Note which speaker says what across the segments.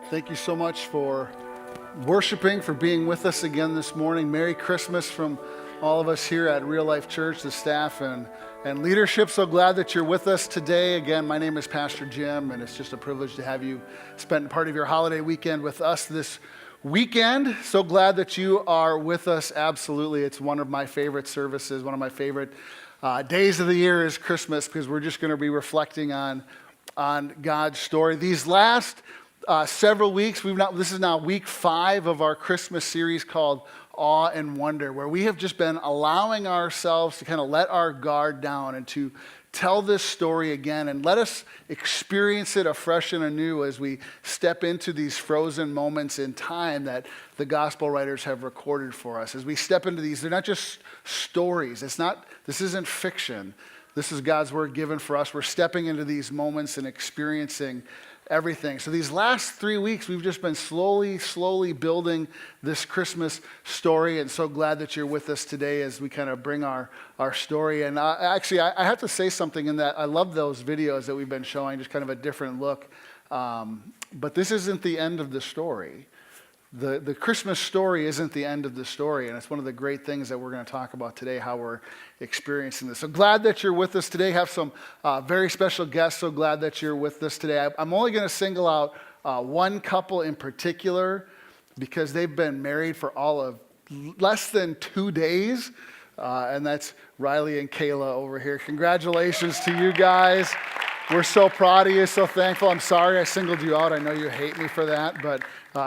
Speaker 1: Thank you so much for worshiping, for being with us again this morning. Merry Christmas from all of us here at Real Life Church, the staff and leadership. So glad that you're with us today. Again, my name is Pastor Jim, and it's just a privilege to have you spend part of your holiday weekend with us this weekend. So glad that you are with us. Absolutely. It's one of my favorite services, one of my favorite days of the year is Christmas, because we're just going to be reflecting on God's story. These last several weeks, this is now week 5 of our Christmas series called Awe and Wonder, where we have just been allowing ourselves to kind of let our guard down and to tell this story again and let us experience it afresh and anew as we step into these frozen moments in time that the gospel writers have recorded for us. As we step into these, they're not just stories. This isn't fiction. This is God's word given for us. We're stepping into these moments and experiencing everything. So these last 3 weeks, we've just been slowly building this Christmas story, and so glad that you're with us today as we kind of bring our story. And actually, I have to say something in that I love those videos that we've been showing, just kind of a different look. But this isn't the end of the story. The Christmas story isn't the end of the story, and it's one of the great things that we're going to talk about today, how we're experiencing this. So glad that you're with us today. Have some very special guests. So glad that you're with us today. I'm only going to single out one couple in particular because they've been married for all of less than 2 days, and that's Riley and Kayla over here. Congratulations to you guys. We're so proud of you, so thankful. I'm sorry I singled you out. I know you hate me for that, but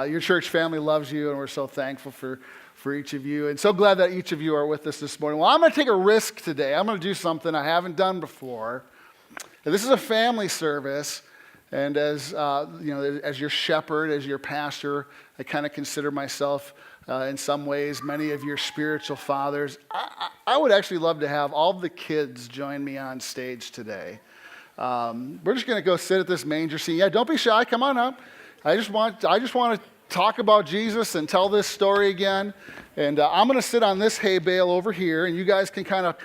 Speaker 1: your church family loves you, and we're so thankful for each of you. And so glad that each of you are with us this morning. Well, I'm going to take a risk today. I'm going to do something I haven't done before. And this is a family service, and as as your shepherd, as your pastor, I kind of consider myself in some ways many of your spiritual fathers. I would actually love to have all the kids join me on stage today. We're just going to go sit at this manger scene. Yeah, don't be shy. Come on up. I just want to talk about Jesus and tell this story again. And I'm going to sit on this hay bale over here, and you guys can kind of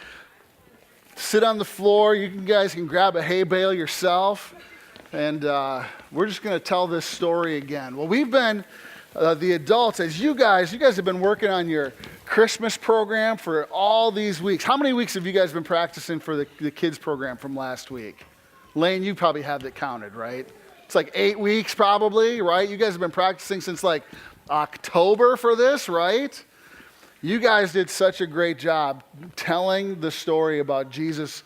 Speaker 1: sit on the floor. You guys can grab a hay bale yourself, and we're just going to tell this story again. Well, we've been the adults, as you guys have been working on your Christmas program for all these weeks. How many weeks have you guys been practicing for the kids program from last week? Lane, you probably have that counted, right? It's like 8 weeks probably, right? You guys have been practicing since like October for this, right? You guys did such a great job telling the story about Jesus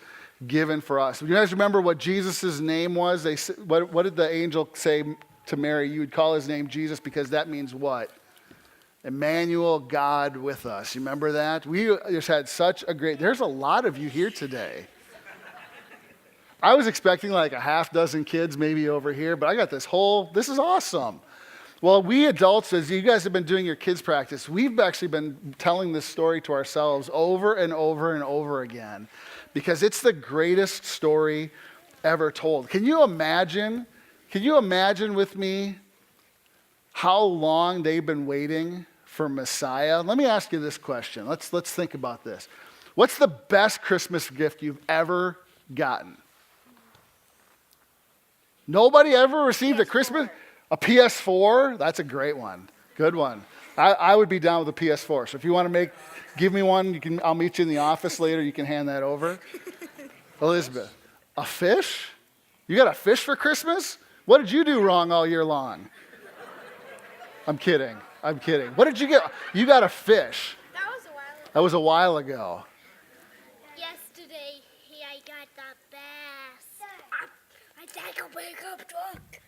Speaker 1: given for us. You guys remember what Jesus' name was? What did the angel say to Mary? You would call his name Jesus because that means what? Immanuel, God with us. You remember that? We just had such a there's a lot of you here today. I was expecting like a half dozen kids maybe over here, but I got this is awesome. Well, we adults, as you guys have been doing your kids practice, we've actually been telling this story to ourselves over and over and over again because it's the greatest story ever told. Can you imagine with me how long they've been waiting for Messiah? Let me ask you this question. Let's think about this. What's the best Christmas gift you've ever gotten? Nobody ever received a PS4? That's a great one. Good one. I would be down with a PS4. So if you want to give me one, I'll meet you in the office later. You can hand that over. Elizabeth, a fish? You got a fish for Christmas? What did you do wrong all year long? I'm kidding. What did you get? You got a fish. That was a while ago.
Speaker 2: Yesterday, I got the best. I take a pickup truck.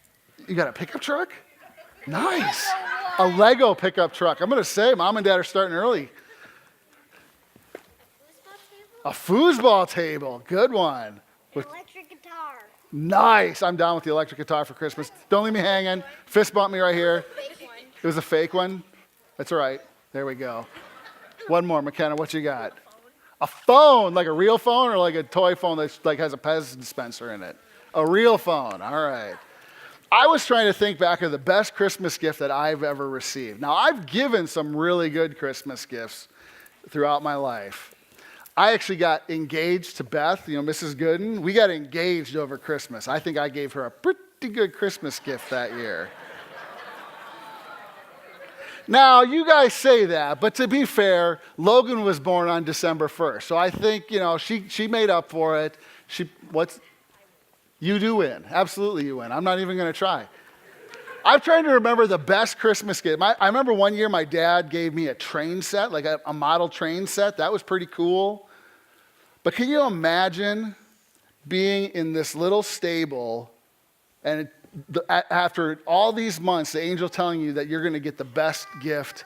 Speaker 1: You got a pickup truck? Nice. A Lego pickup truck. I'm going to say, Mom and Dad are starting early. A foosball table. Good one.
Speaker 2: An electric guitar.
Speaker 1: Nice. I'm down with the electric guitar for Christmas. Don't leave me hanging. Fist bump me right here.
Speaker 2: Fake one.
Speaker 1: It was a fake one? That's all right. There we go. One more. McKenna, what you got? A phone, like a real phone or like a toy phone that like has a Pez dispenser in it? A real phone. All right. I was trying to think back of the best Christmas gift that I've ever received. Now, I've given some really good Christmas gifts throughout my life. I actually got engaged to Beth, Mrs. Gooden. We got engaged over Christmas. I think I gave her a pretty good Christmas gift that year. Now, you guys say that, but to be fair, Logan was born on December 1st. So I think, she made up for it. You do win. Absolutely you win. I'm not even going to try. I'm trying to remember the best Christmas gift. I remember one year my dad gave me a train set, like a model train set. That was pretty cool. But can you imagine being in this little stable and after all these months, the angel telling you that you're going to get the best gift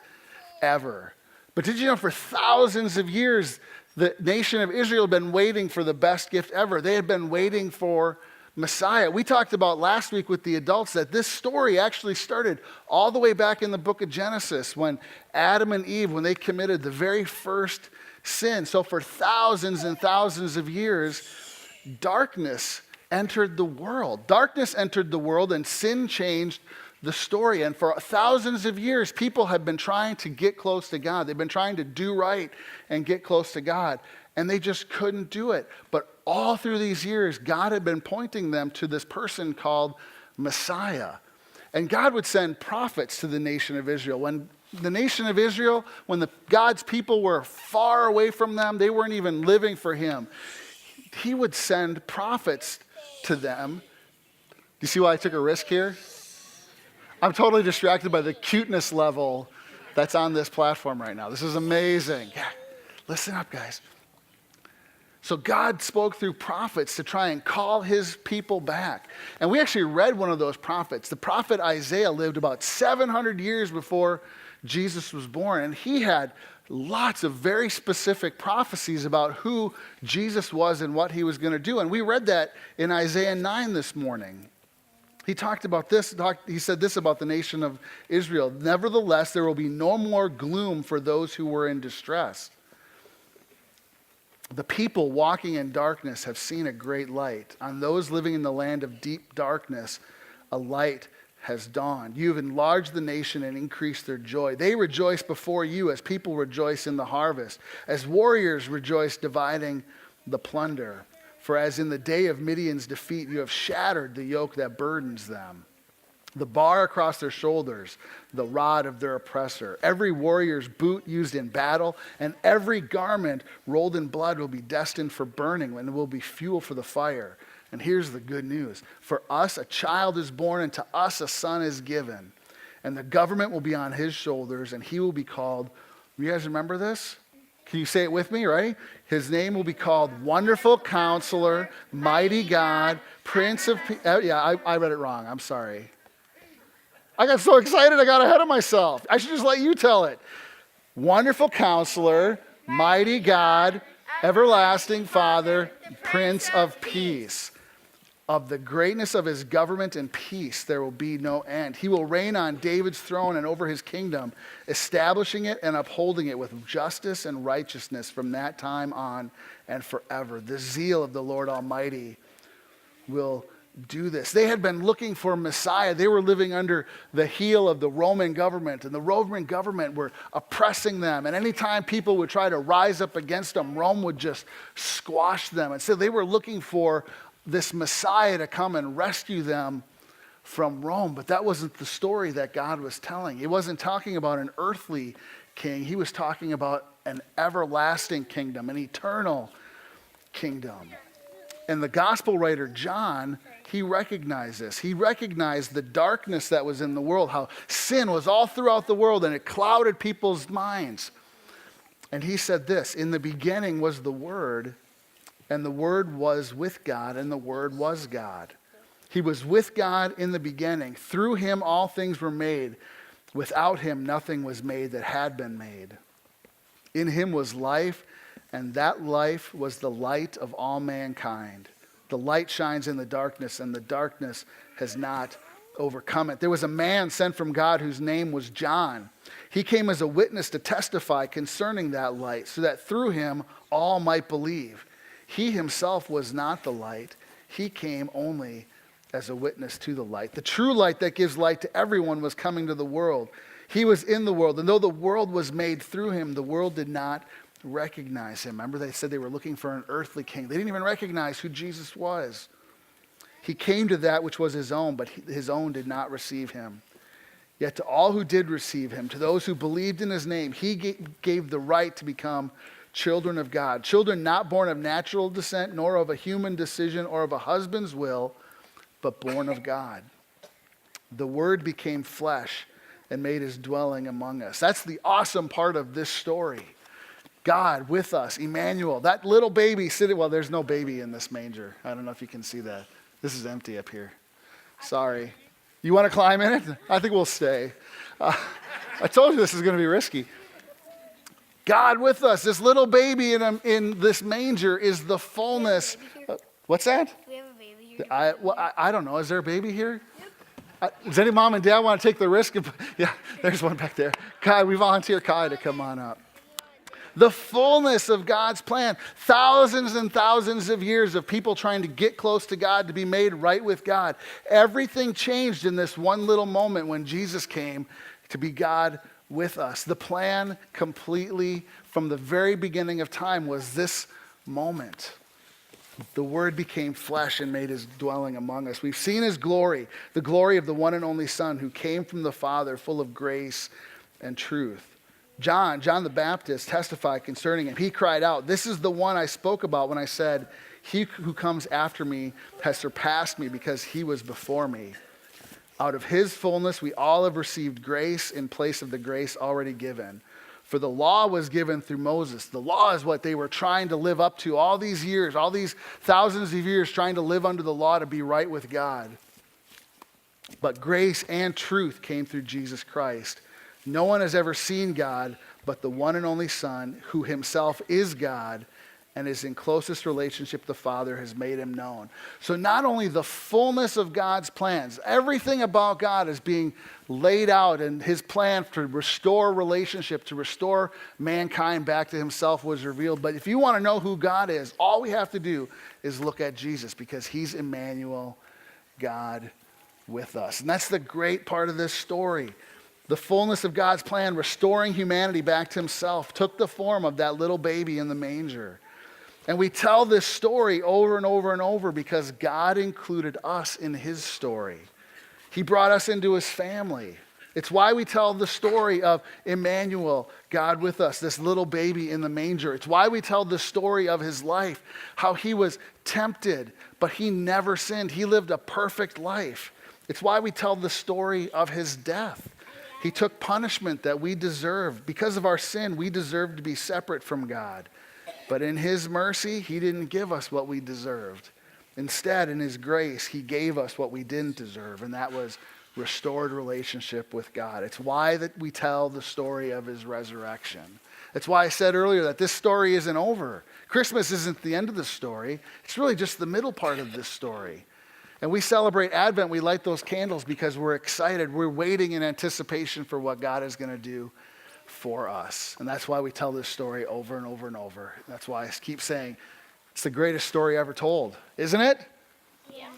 Speaker 1: ever? But did you know for thousands of years, the nation of Israel had been waiting for the best gift ever. They had been waiting for Messiah. We talked about last week with the adults that this story actually started all the way back in the book of Genesis when Adam and Eve, when they committed the very first sin. So for thousands and thousands of years, darkness entered the world. Darkness entered the world and sin changed the story. And for thousands of years, people have been trying to get close to God. They've been trying to do right and get close to God. And they just couldn't do it. But all through these years, God had been pointing them to this person called Messiah. And God would send prophets to the nation of Israel. When the nation of Israel, when God's people were far away from them, they weren't even living for him, he would send prophets to them. Do you see why I took a risk here? I'm totally distracted by the cuteness level that's on this platform right now. This is amazing. Yeah. Listen up, guys. So God spoke through prophets to try and call his people back. And we actually read one of those prophets. The prophet Isaiah lived about 700 years before Jesus was born. And he had lots of very specific prophecies about who Jesus was and what he was going to do. And we read that in Isaiah 9 this morning. He talked about this. He said this about the nation of Israel. Nevertheless, there will be no more gloom for those who were in distress. The people walking in darkness have seen a great light. On those living in the land of deep darkness, a light has dawned. You have enlarged the nation and increased their joy. They rejoice before you as people rejoice in the harvest, as warriors rejoice dividing the plunder. For as in the day of Midian's defeat, you have shattered the yoke that burdens them, the bar across their shoulders, the rod of their oppressor. Every warrior's boot used in battle and every garment rolled in blood will be destined for burning and will be fuel for the fire. And here's the good news. For us, a child is born, and to us a son is given. And the government will be on his shoulders, and he will be called, you guys remember this? Can you say it with me, right? His name will be called Wonderful Counselor, Mighty God, Prince of Peace. I read it wrong. I'm sorry. I got so excited I got ahead of myself. I should just let you tell it. Wonderful Counselor, Mighty God, Everlasting Father, Prince of Peace. Of the greatness of his government and peace, there will be no end. He will reign on David's throne and over his kingdom, establishing it and upholding it with justice and righteousness from that time on and forever. The zeal of the Lord Almighty will do this. They had been looking for Messiah. They were living under the heel of the Roman government, and the Roman government were oppressing them. And anytime people would try to rise up against them, Rome would just squash them. And so they were looking for this Messiah to come and rescue them from Rome. But that wasn't the story that God was telling. He wasn't talking about an earthly king. He was talking about an everlasting kingdom, an eternal kingdom. And the gospel writer John, he recognized this. He recognized the darkness that was in the world, how sin was all throughout the world and it clouded people's minds. And he said this, in the beginning was the Word, and the Word was with God, and the Word was God. He was with God in the beginning. Through him all things were made. Without him nothing was made that had been made. In him was life, and that life was the light of all mankind. The light shines in the darkness, and the darkness has not overcome it. There was a man sent from God whose name was John. He came as a witness to testify concerning that light, so that through him all might believe. He himself was not the light. He came only as a witness to the light. The true light that gives light to everyone was coming to the world. He was in the world, and though the world was made through him, the world did not recognize him. Remember, they said they were looking for an earthly king. They didn't even recognize who Jesus was. He came to that which was his own, but his own did not receive him. Yet to all who did receive him, to those who believed in his name, he gave the right to become children of God. Children not born of natural descent, nor of a human decision or of a husband's will, but born of God. The Word became flesh and made his dwelling among us. That's the awesome part of this story. God with us, Immanuel, that little baby sitting, well, there's no baby in this manger. I don't know if you can see that. This is empty up here. Sorry. You want to climb in it? I think we'll stay. I told you this is going to be risky. God with us, this little baby in this manger is the fullness. What's that?
Speaker 2: We have a baby here.
Speaker 1: I don't know. Is there a baby here? Does any mom and dad want to take the risk? Yeah, there's one back there. Kai, we volunteer Kai to come on up. The fullness of God's plan. Thousands and thousands of years of people trying to get close to God, to be made right with God. Everything changed in this one little moment when Jesus came to be God with us. The plan completely from the very beginning of time was this moment. The Word became flesh and made his dwelling among us. We've seen his glory, the glory of the one and only Son who came from the Father, full of grace and truth. John the Baptist testified concerning him. He cried out, "This is the one I spoke about when I said, he who comes after me has surpassed me because he was before me." Out of his fullness we all have received grace in place of the grace already given. For the law was given through Moses. The law is what they were trying to live up to all these years, all these thousands of years trying to live under the law to be right with God. But grace and truth came through Jesus Christ. No one has ever seen God but the one and only Son, who himself is God and is in closest relationship with the Father, has made him known. So not only the fullness of God's plans, everything about God is being laid out, and his plan to restore relationship, to restore mankind back to himself was revealed. But if you want to know who God is, all we have to do is look at Jesus, because he's Immanuel, God with us. And that's the great part of this story. The fullness of God's plan, restoring humanity back to himself, took the form of that little baby in the manger. And we tell this story over and over and over because God included us in his story. He brought us into his family. It's why we tell the story of Immanuel, God with us, this little baby in the manger. It's why we tell the story of his life, how he was tempted, but he never sinned. He lived a perfect life. It's why we tell the story of his death. He took punishment that we deserved. Because of our sin, we deserved to be separate from God. But in his mercy, he didn't give us what we deserved. Instead, in his grace, he gave us what we didn't deserve, and that was restored relationship with God. It's why that we tell the story of his resurrection. It's why I said earlier that this story isn't over. Christmas isn't the end of the story. It's really just the middle part of this story. And we celebrate Advent, we light those candles because we're excited. We're waiting in anticipation for what God is going to do for us. And that's why we tell this story over and over and over. That's why I keep saying it's the greatest story ever told, isn't it?
Speaker 2: Yeah.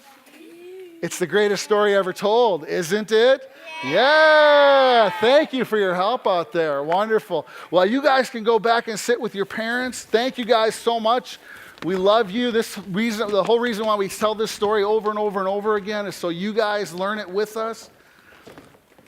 Speaker 1: It's the greatest story ever told, isn't it? Yeah. Thank you for your help out there. Wonderful. Well, you guys can go back and sit with your parents. Thank you guys so much. We love you. The whole reason why we tell this story over and over and over again is so you guys learn it with us.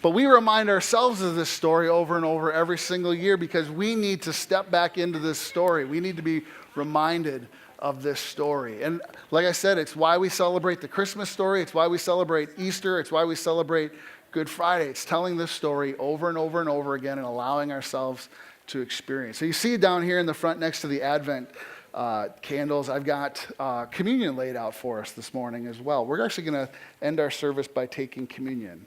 Speaker 1: But we remind ourselves of this story over and over every single year because we need to step back into this story. We need to be reminded of this story. And like I said, it's why we celebrate the Christmas story. It's why we celebrate Easter. It's why we celebrate Good Friday. It's telling this story over and over and over again and allowing ourselves to experience. So you see down here in the front next to the Advent candles, I've got communion laid out for us this morning as well. We're actually going to end our service by taking communion.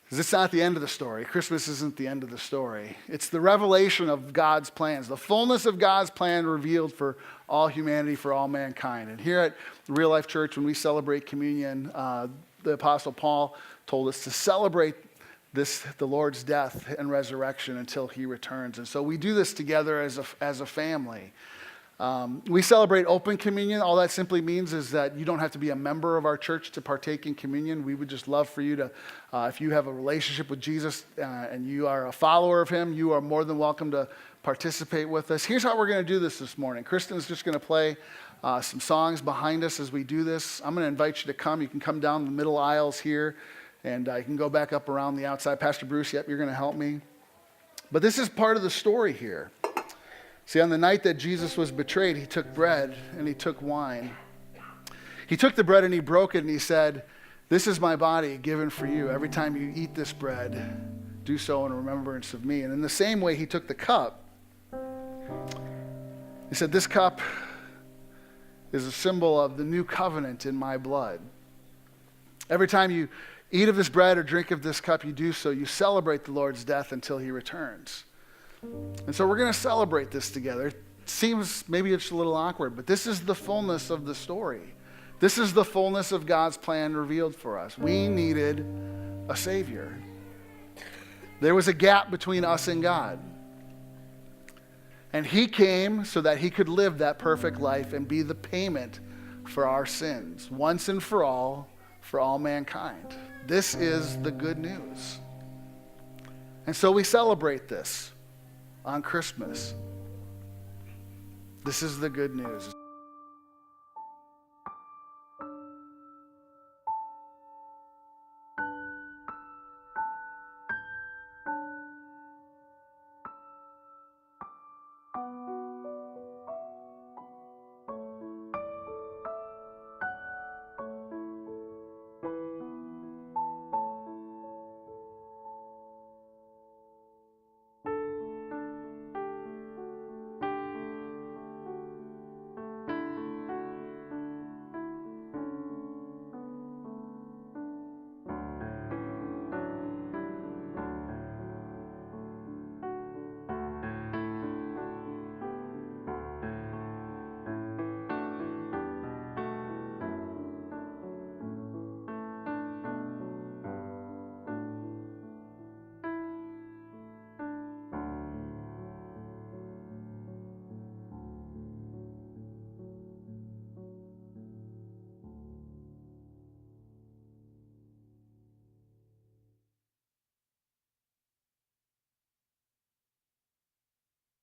Speaker 1: Because it's not the end of the story. Christmas isn't the end of the story. It's the revelation of God's plans, the fullness of God's plan revealed for all humanity, for all mankind. And here at Real Life Church, when we celebrate communion, the Apostle Paul told us to celebrate the Lord's death and resurrection until he returns. And so we do this together as a family. We celebrate open communion. All that simply means is that you don't have to be a member of our church to partake in communion. We would just love for you to, if you have a relationship with Jesus and you are a follower of him, you are more than welcome to participate with us. Here's how we're going to do this morning. Kristen's just going to play some songs behind us as we do this. I'm going to invite you to come. You can come down the middle aisles here And you can go back up around the outside. Pastor Bruce, yep, you're going to help me. But this is part of the story here. See, on the night that Jesus was betrayed, he took bread and he took wine. He took the bread and he broke it and he said, "This is my body given for you. Every time you eat this bread, do so in remembrance of me." And in the same way, he took the cup. He said, "This cup is a symbol of the new covenant in my blood." Every time you eat of this bread or drink of this cup, you do so. You celebrate the Lord's death until he returns. And so we're going to celebrate this together. It seems maybe it's a little awkward, but this is the fullness of the story. This is the fullness of God's plan revealed for us. We needed a Savior. There was a gap between us and God. And he came so that he could live that perfect life and be the payment for our sins, once and for all mankind. This is the good news. And so we celebrate this on Christmas. This is the good news.